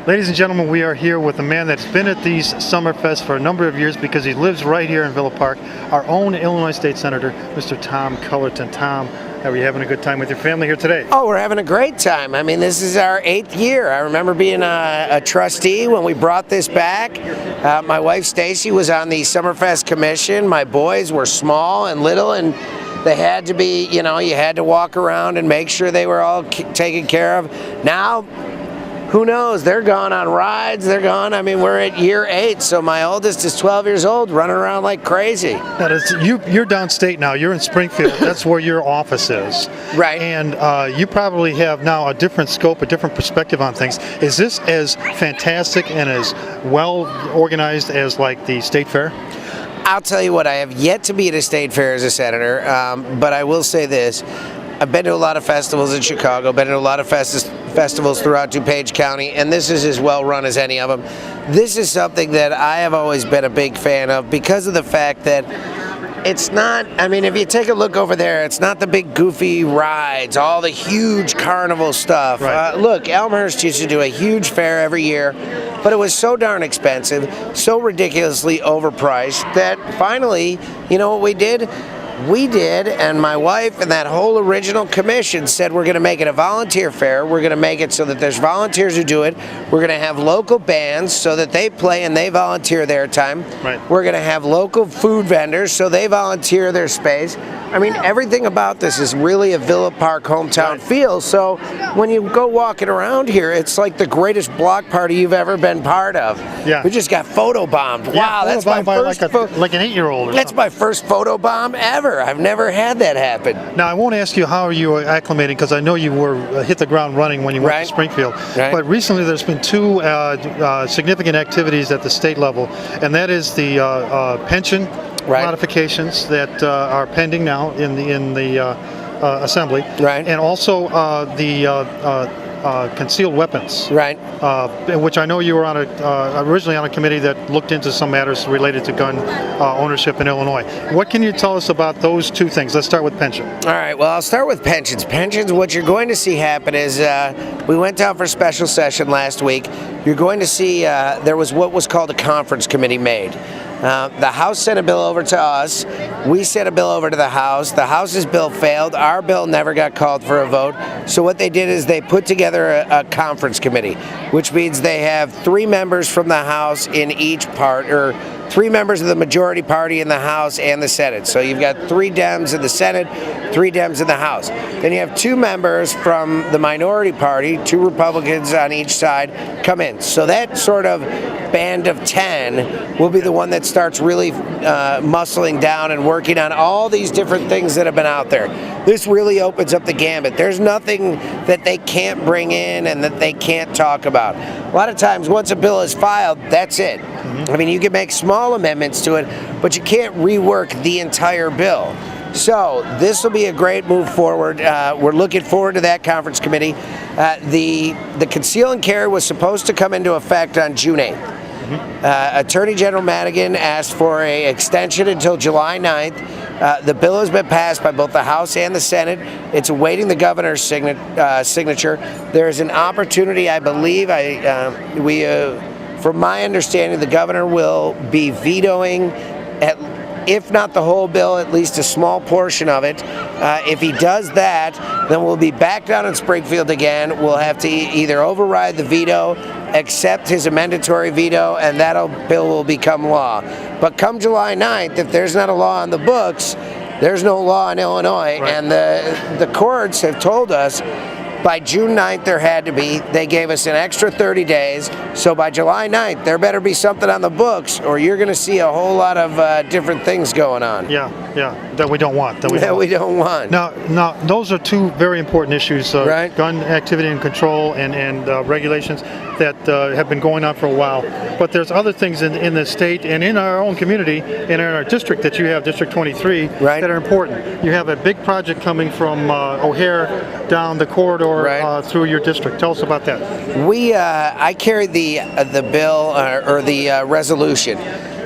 Ladies and gentlemen, we are here with a man that's been at these Summerfest for a number of years because he lives right here in Villa Park, our own Illinois State Senator, Mr. Tom Cullerton. Tom, are you having a good time with your family here today? Oh, we're having a great time. I mean, this is our 8th year. I remember being a trustee when we brought this back. My wife, Stacy, was on the Summerfest commission. My boys were small and little, and they had to be, you had to walk around and make sure they were all taken care of. Now, who knows? They're gone on rides. They're gone. I mean, we're at year 8, so my oldest is 12 years old, running around like crazy. Now, you're downstate now. You're in Springfield. That's where your office is. Right. And you probably have now a different scope, a different perspective on things. Is this as fantastic and as well organized as like the state fair? I'll tell you what, I have yet to be at a state fair as a senator, but I will say this. I've been to a lot of festivals in Chicago, been to a lot of festivals throughout DuPage County, and this is as well run as any of them. This is something that I have always been a big fan of because of the fact that it's not, I mean, if you take a look over there, it's not the big goofy rides, all the huge carnival stuff. Right. Look, Elmhurst used to do a huge fair every year, but it was so darn expensive, so ridiculously overpriced that finally, you know what we did? We did, and my wife and that whole original commission said we're going to make it a volunteer fair. We're going to make it so that there's volunteers who do it. We're going to have local bands so that they play and they volunteer their time. Right. We're going to have local food vendors so they volunteer their space. I mean, everything about this is really a Villa Park hometown feel. So when you go walking around here, it's like the greatest block party you've ever been part of. Yeah. We just got photobombed. Wow, that's my first like an 8-year-old. That's my first photobomb ever. I've never had that happen. Now, I won't ask you how you were acclimating because I know you were hit the ground running when you went to Springfield. Right. But recently there's been 2 significant activities at the state level, and that is the pension modifications that are pending now in the assembly, and also the concealed weapons, which I know you were on originally on a committee that looked into some matters related to gun ownership in Illinois. What can you tell us about those 2 things? Let's start with pension. All right, well, I'll start with pensions. Pensions, what you're going to see happen is we went down for special session last week. You're going to see there was what was called a conference committee made. The House sent a bill over to us. We sent a bill over to the House. The House's bill failed. Our bill never got called for a vote. So what they did is they put together a conference committee, which means they have 3 members from the House in each part, or 3 members of the majority party in the House and the Senate. So you've got 3 Dems in the Senate, 3 Dems in the House. Then you have 2 members from the minority party, 2 Republicans on each side, come in. So that sort of band of 10 will be the one that starts really muscling down and working on all these different things that have been out there. This really opens up the gambit. There's nothing that they can't bring in and that they can't talk about. A lot of times, once a bill is filed, that's it. I mean, you can make small amendments to it, but you can't rework the entire bill. So this will be a great move forward. We're looking forward to that conference committee. The conceal and carry was supposed to come into effect on June 8th. Attorney General Madigan asked for an extension until July 9th. The bill has been passed by both the House and the Senate. It's awaiting the governor's signature. There is an opportunity, I believe, from my understanding, the governor will be vetoing, if not the whole bill, at least a small portion of it. If he does that, then we'll be back down in Springfield again. We'll have to either override the veto, accept his amendatory veto, and that bill will become law. But come July 9th, if there's not a law on the books, there's no law in Illinois. Right. And the courts have told us by June 9th there had to be. They gave us an extra 30 days. So by July 9th, there better be something on the books, or you're going to see a whole lot of different things going on. Yeah, that we don't want. That we don't want. Now, those are 2 very important issues, gun activity and control and regulations that have been going on for a while. But there's other things in the state and in our own community and in our district that you have, District 23, that are important. You have a big project coming from O'Hare down the corridor through your district. Tell us about that. I carried the bill or the resolution.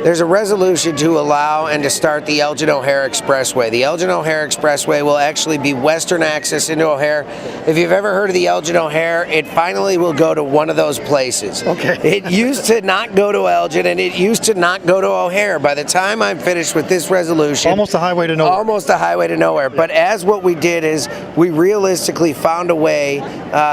there's a resolution to allow and to start the Elgin-O'Hare Expressway. The Elgin-O'Hare Expressway will actually be western access into O'Hare. If you've ever heard of the Elgin-O'Hare, it finally will go to one of those places. Okay. It used to not go to Elgin, and it used to not go to O'Hare. By the time I'm finished with this resolution, almost a highway to nowhere. Almost a highway to nowhere. But as what we did is we realistically found a way.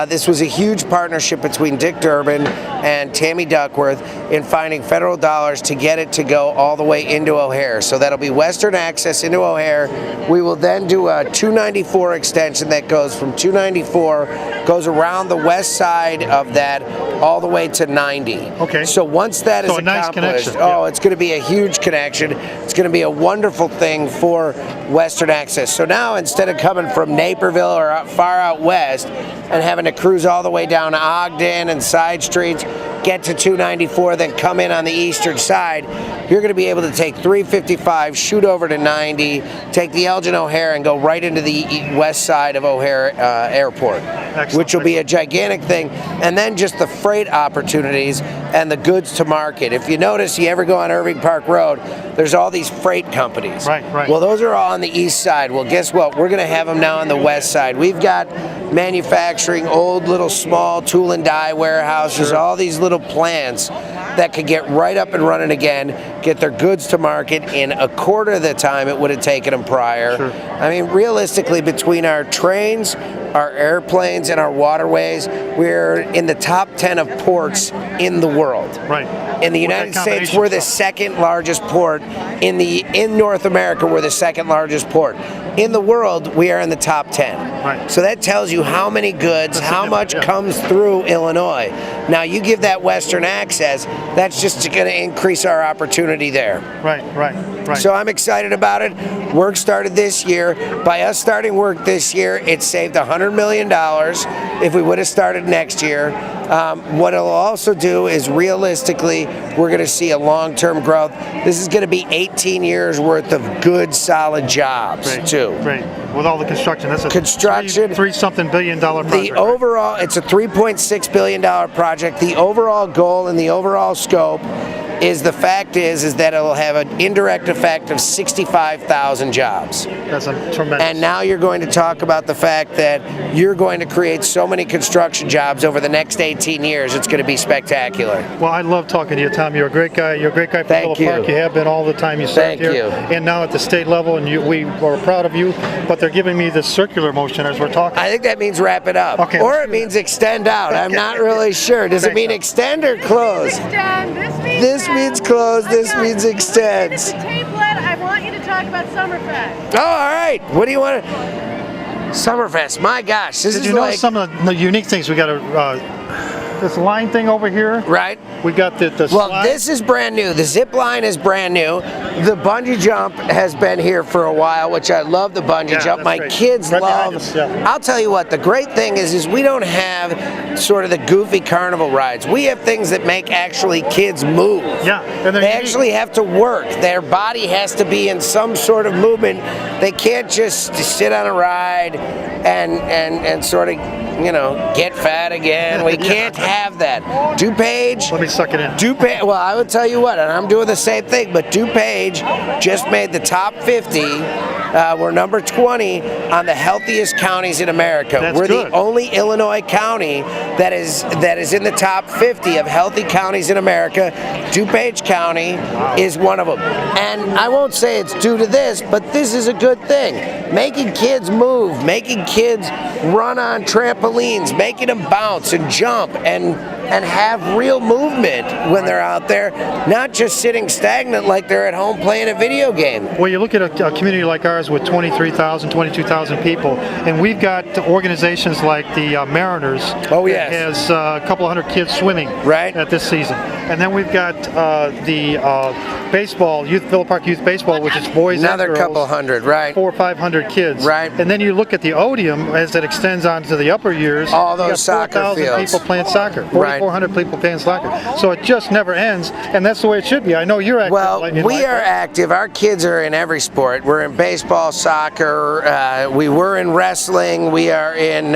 This was a huge partnership between Dick Durbin and Tammy Duckworth in finding federal dollars to get it to go all the way into O'Hare. So that'll be western access into O'Hare. We will then do a 294 extension that goes from 294, goes around the west side of that all the way to 90. Okay. So once that is a nice accomplished, connection. Yeah. it's going to be a huge connection. It's going to be a wonderful thing for western access. So now instead of coming from Naperville or far out west and having to cruise all the way down to Ogden and side streets, get to 294, then come in on the eastern side, you're going to be able to take 355, shoot over to 90, take the Elgin-O'Hare and go right into the west side of O'Hare Airport. Excellent. Which will be a gigantic thing. And then just the freight opportunities and the goods to market. If you notice, you ever go on Irving Park Road, there's all these freight companies. Right. Well, those are all on the east side. Well, guess what? We're going to have them now on the west side. We've got manufacturing, old little small tool and die warehouses, Sure. all these little plants that could get right up and running again, get their goods to market in a quarter of the time it would have taken them prior. Sure. I mean, realistically, between our trains, our airplanes, and our waterways, we're in the top 10 of ports in the world. Right. In the United States, we're the second largest port. In North America, we're the second largest port. In the world, we are in the top 10. Right. So that tells you how many goods, That's how much significant, yeah. comes through Illinois. Now, you give that western access, that's just going to increase our opportunity there. Right. So I'm excited about it. Work started this year. By us starting work this year, it saved $100 million if we would have started next year. What it'll also do is realistically, we're going to see a long-term growth. This is going to be 18 years worth of good, solid jobs, too. Right. With all the construction. That's a $3-something billion project. The overall, it's a $3.6 billion project. The overall goal and the overall scope is the fact is that it'll have an indirect effect of 65,000 jobs. That's a tremendous. And now you're going to talk about the fact that you're going to create so many construction jobs over the next 18 years. It's going to be spectacular. Well, I love talking to you, Tom. You're a great guy. You're a great guy for Thank Villa you. Park. You have been all the time you served here. Thank you. And now at the state level, and we are proud of you. But they're giving me this circular motion as we're talking. I think that means wrap it up. Okay, or it means extend out. I'm not really sure. Does it mean extend or close? Extend. This means close. This means extend. It's a tapelet. I want you to talk about Summerfest. Oh, all right. What do you want to... Summerfest. My gosh. This Did is you know like... some of the unique things? We got this line thing over here. Right. We got the Well, slide. this is brand new. The zip line is brand new. The bungee jump has been here for a while, which I love the bungee jump. that's My great. kids Right behind love. us, yeah. I'll tell you what, the great thing is we don't have sort of the goofy carnival rides. We have things that make actually kids move. Yeah, and they they're actually have to work. Their body has to be in some sort of movement. They can't just sit on a ride and sort of, get fat again. We can't have that. DuPage. Let me suck it in. DuPage, well, I would tell you what, and I'm doing the same thing, but DuPage just made the top 50. We're number 20 on the healthiest counties in America. That's We're good. the only Illinois county that is in the top 50 of healthy counties in America. DuPage County is one of them. And I won't say it's due to this, but this is a good thing. Making kids move, making kids run on trampolines, making them bounce and jump and have real movement when they're out there, not just sitting stagnant like they're at home playing a video game. Well, you look at a community like ours with 23,000, 22,000 people, and we've got organizations like the Mariners. Oh, yes. That has a couple hundred kids swimming Right. at this season. And then we've got the baseball, Villa Park Youth Baseball, which is boys Another and girls. couple hundred, right? 400 or 500 kids. Right. And then you look at the Odeum as it extends on to the upper years. All those you got soccer 4,000 fields. people playing soccer. Right. 4,400 people playing soccer. So it just never ends, and that's the way it should be. I know you're active. Well, in we life, are right? active. Our kids are in every sport. We're in baseball, soccer. We were in wrestling. We are in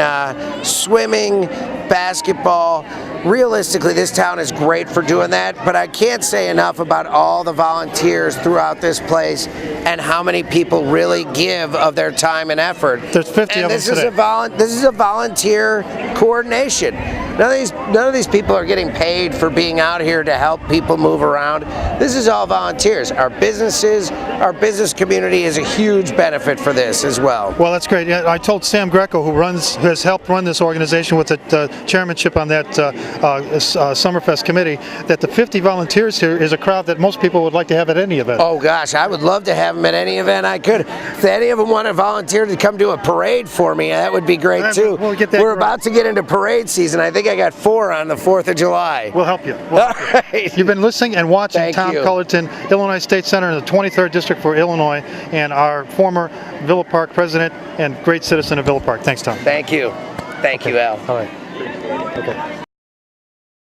swimming, basketball. realistically, this town is great for doing that, but I can't say enough about all the volunteers throughout this place and how many people really give of their time and effort. There's 50 of them today. This is a volunteer coordination. None of these people are getting paid for being out here to help people move around. This is all volunteers. Our businesses, our business community is a huge benefit for this as well. Well, that's great. Yeah, I told Sam Greco, who has helped run this organization with the chairmanship on that Summerfest committee, that the 50 volunteers here is a crowd that most people would like to have at any event. Oh gosh, I would love to have them at any event I could. If any of them want to volunteer to come do a parade for me, that would be great too. We're about to get into parade season. I think I got 4 on the 4th of July. We'll help you. Right. You've been listening and watching Thank Tom you. Cullerton, Illinois State Senator in the 23rd District for Illinois, and our former Villa Park president and great citizen of Villa Park. Thanks, Tom. Thank you. Thank you, Al. All right. Okay.